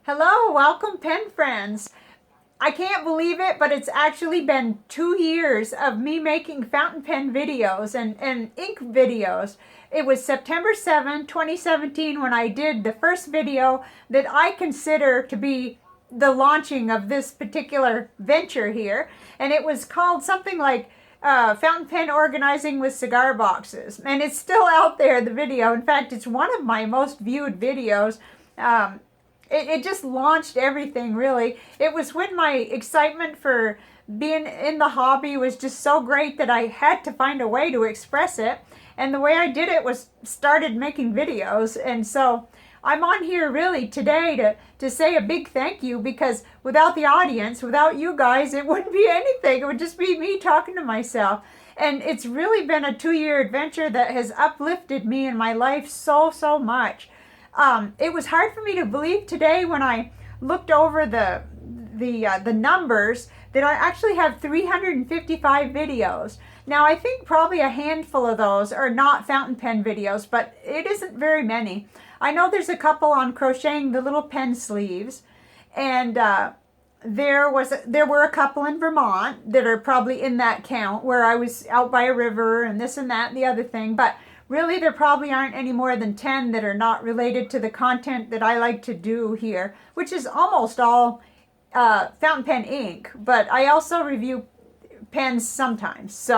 Hello, welcome pen friends. I can't believe it, but it's actually been 2 years of me making fountain pen videos and ink videos. It was September 7, 2017 when I did the first video that I consider to be the launching of this particular venture here. And it was called something like fountain pen organizing with cigar boxes. And it's still out there, the video. In fact, it's one of my most viewed videos. Um, it just launched everything, really. It was when my excitement for being in the hobby was just so great that I had to find a way to express it. And the way I did it was started making videos. And so I'm on here really today to say a big thank you, because without the audience, without you guys, it wouldn't be anything. It would just be me talking to myself. And it's really been a 2 year adventure that has uplifted me in my life so much. It was hard for me to believe today when I looked over the numbers that I actually have 355 videos. Now I think probably a handful of those are not fountain pen videos, but it isn't very many. I know there's a couple on crocheting the little pen sleeves, and there were a couple in Vermont that are probably in that count, where I was out by a river and this and that and the other thing. But really, there probably aren't any more than 10 that are not related to the content that I like to do here, which is almost all fountain pen ink. But I also review pens sometimes.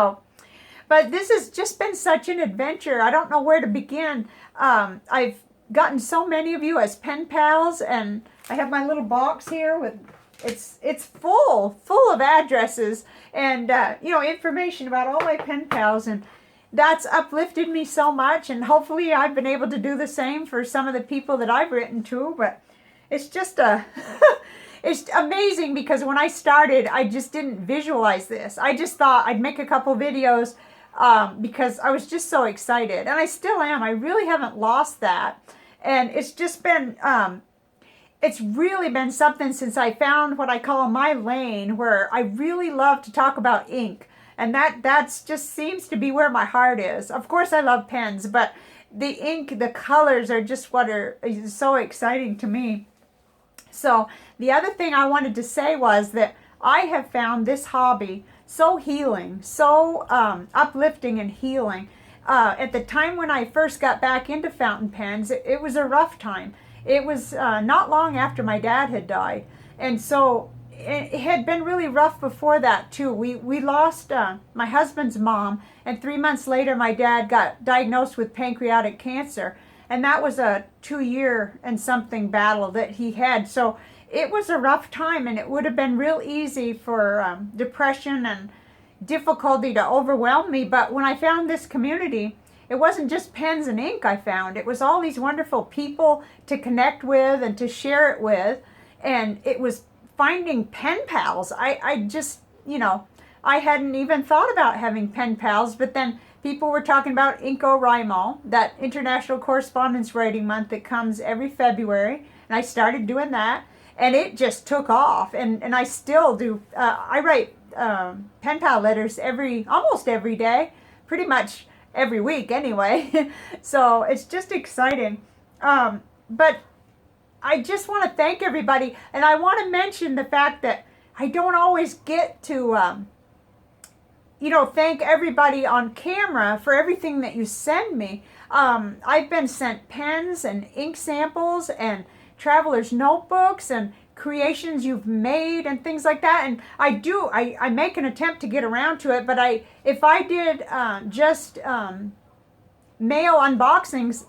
But this has just been such an adventure. I don't know where to begin. I've gotten so many of you as pen pals, and I have my little box here with it's full of addresses and information about all my pen pals, and that's uplifted me so much, and hopefully I've been able to do the same for some of the people that I've written to. But it's just it's amazing, because when I started, I just didn't visualize this. I just thought I'd make a couple videos because I was just so excited, and I still am. I really haven't lost that, and it's just been it's really been something since I found what I call my lane, where I really love to talk about ink. And that's just seems to be where my heart is. Of course, I love pens, but the ink, the colors are just what is so exciting to me. So the other thing I wanted to say was that I have found this hobby so healing, so uplifting and healing. At the time when I first got back into fountain pens, it was a rough time. It was not long after my dad had died. And so it had been really rough before that too. We lost my husband's mom, and 3 months later my dad got diagnosed with pancreatic cancer, and that was a 2 year and something battle that he had. So it was a rough time, and it would have been real easy for depression and difficulty to overwhelm me. But when I found this community, it wasn't just pens and ink I found. It was all these wonderful people to connect with and to share it with, and it was finding pen pals. I just, I hadn't even thought about having pen pals, but then people were talking about IncoWrimo, that International Correspondence Writing Month that comes every February, and I started doing that, and it just took off, and I still do. I write pen pal letters almost every day, pretty much every week anyway, so it's just exciting. But I just want to thank everybody, and I want to mention the fact that I don't always get to, thank everybody on camera for everything that you send me. I've been sent pens and ink samples and traveler's notebooks and creations you've made and things like that. And I make an attempt to get around to it, but if I did just mail unboxings,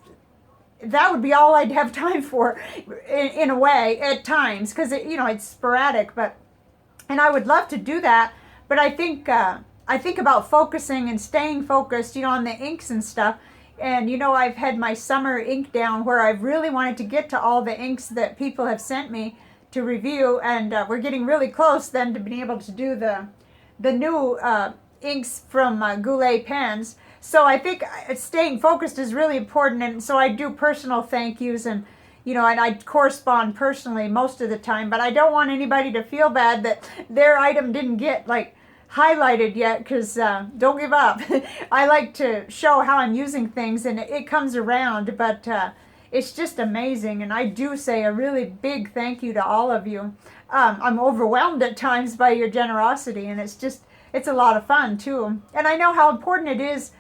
that would be all I'd have time for, in a way, at times, because it's sporadic. And I would love to do that, but I think about focusing and staying focused, on the inks and stuff. And I've had my summer ink down, where I've really wanted to get to all the inks that people have sent me to review, and we're getting really close then to being able to do the new inks from Goulet pens. So I think staying focused is really important, and so I do personal thank yous, and and I correspond personally most of the time. But I don't want anybody to feel bad that their item didn't get highlighted yet, because don't give up. I like to show how I'm using things, and it comes around. But it's just amazing. And I do say a really big thank you to all of you. I'm overwhelmed at times by your generosity, and it's a lot of fun too. And I know how important it is,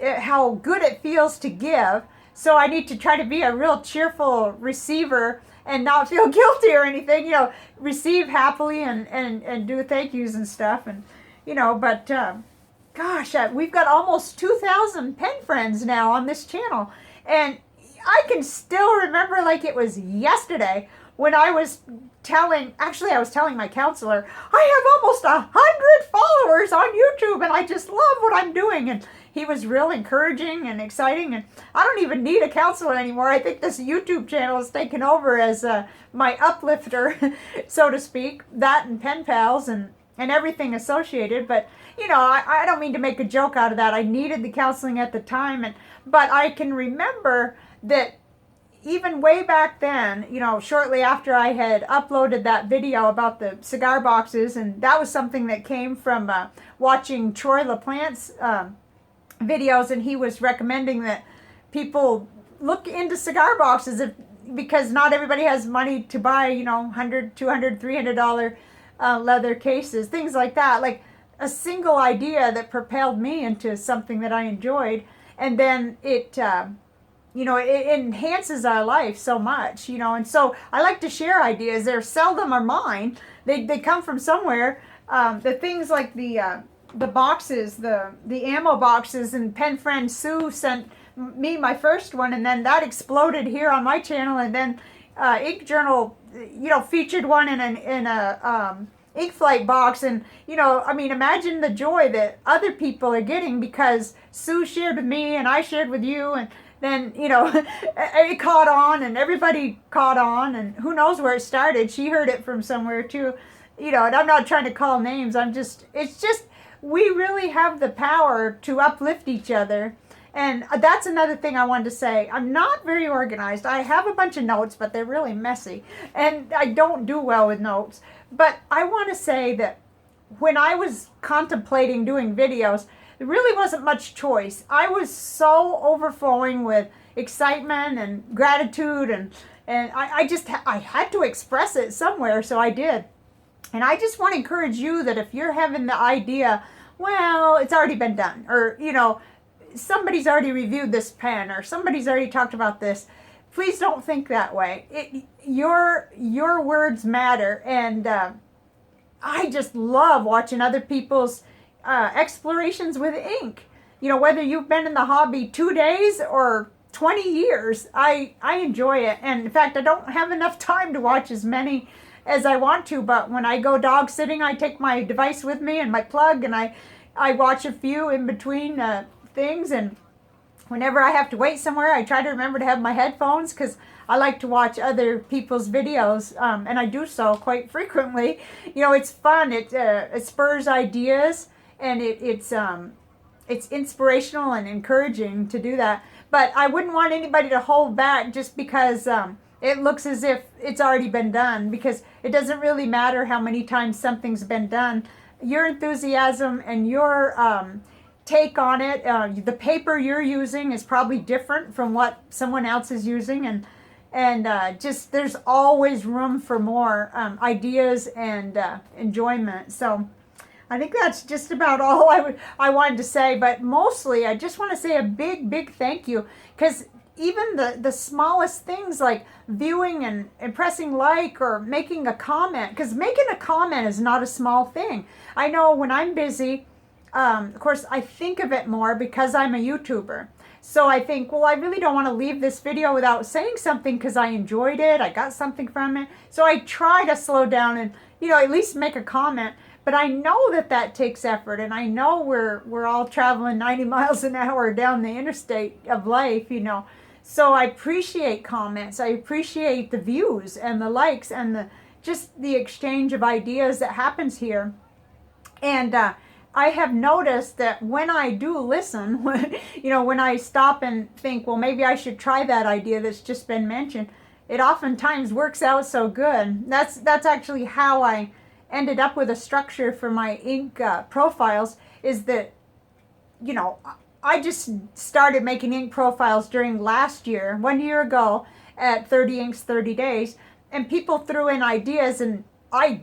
how good it feels to give. So I need to try to be a real cheerful receiver and not feel guilty or anything, receive happily and do thank yous and stuff. And, but gosh, we've got almost 2,000 pen friends now on this channel. And I can still remember like it was yesterday when I was telling my counselor, I have almost 100 followers on YouTube and I just love what I'm doing. And he was real encouraging and exciting. And I don't even need a counselor anymore. I think this YouTube channel has taken over as my uplifter, so to speak. That and pen pals and everything associated. But, I don't mean to make a joke out of that. I needed the counseling at the time. But I can remember that even way back then, shortly after I had uploaded that video about the cigar boxes, and that was something that came from watching Troy LaPlante's videos, and he was recommending that people look into cigar boxes because not everybody has money to buy, $100, $200, $300 leather cases, things like that. Like a single idea that propelled me into something that I enjoyed, and then it enhances our life so much, and so I like to share ideas. They're seldom are mine. They come from somewhere. The things like the boxes, the ammo boxes, and pen friend Sue sent me my first one, and then that exploded here on my channel, and then Ink Journal, featured one in a ink flight box, and imagine the joy that other people are getting because Sue shared with me and I shared with you, and then it caught on and everybody caught on, and who knows where it started. She heard it from somewhere too, and I'm not trying to call names. It's just we really have the power to uplift each other. And that's another thing I wanted to say. I'm not very organized. I have a bunch of notes, but they're really messy. And I don't do well with notes. But I want to say that when I was contemplating doing videos, there really wasn't much choice. I was so overflowing with excitement and gratitude, and I had to express it somewhere, so I did. And I just want to encourage you that if you're having the idea, well, it's already been done, or, somebody's already reviewed this pen, or somebody's already talked about this, please don't think that way. Your words matter, and I just love watching other people's explorations with ink. Whether you've been in the hobby 2 days or 20 years, I enjoy it. And in fact, I don't have enough time to watch as many as I want to, but when I go dog sitting, I take my device with me and my plug, and I watch a few in between things. And whenever I have to wait somewhere, I try to remember to have my headphones, because I like to watch other people's videos, and I do so quite frequently. It's fun. It spurs ideas, and it's inspirational and encouraging to do that. But I wouldn't want anybody to hold back just because it looks as if it's already been done, because it doesn't really matter how many times something's been done. Your enthusiasm and your take on it, the paper you're using is probably different from what someone else is using, and just there's always room for more ideas and enjoyment. So I think that's just about all I wanted to say, but mostly I just want to say a big thank you, because even the smallest things like viewing and pressing like or making a comment, because making a comment is not a small thing. I know when I'm busy, of course I think of it more because I'm a YouTuber. So I think, well, I really don't want to leave this video without saying something because I enjoyed it, I got something from it. So I try to slow down and, at least make a comment. But I know that takes effort, and I know we're all traveling 90 miles an hour down the interstate of life, So I appreciate comments. I appreciate the views and the likes and just the exchange of ideas that happens here. And I have noticed that when I do listen, when I stop and think, well, maybe I should try that idea that's just been mentioned, it oftentimes works out so good. That's actually how I ended up with a structure for my ink profiles, is that, I just started making ink profiles during last year, 1 year ago, at 30 Inks 30 Days, and people threw in ideas, and I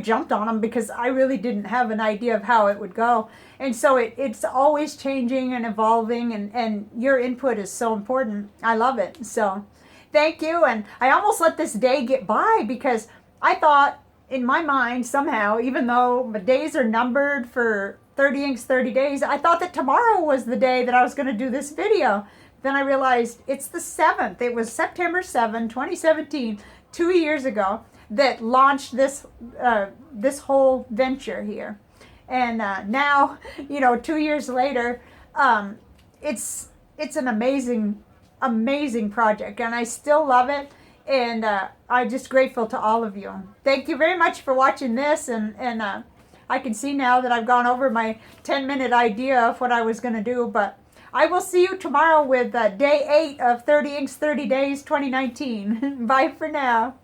jumped on them because I really didn't have an idea of how it would go. And so it's always changing and evolving, and your input is so important. I love it. So thank you. And I almost let this day get by because I thought in my mind somehow, even though the days are numbered for 30 Inks 30 Days, I thought that tomorrow was the day that I was going to do this video. Then I realized it's the 7th. It was September 7, 2017, 2 years ago, that launched this whole venture here. And now, 2 years later, it's an amazing project, and I still love it. And I'm just grateful to all of you. Thank you very much for watching this. And I can see now that I've gone over my 10-minute idea of what I was going to do. But I will see you tomorrow with day 8 of 30 Inks 30 Days 2019. Bye for now.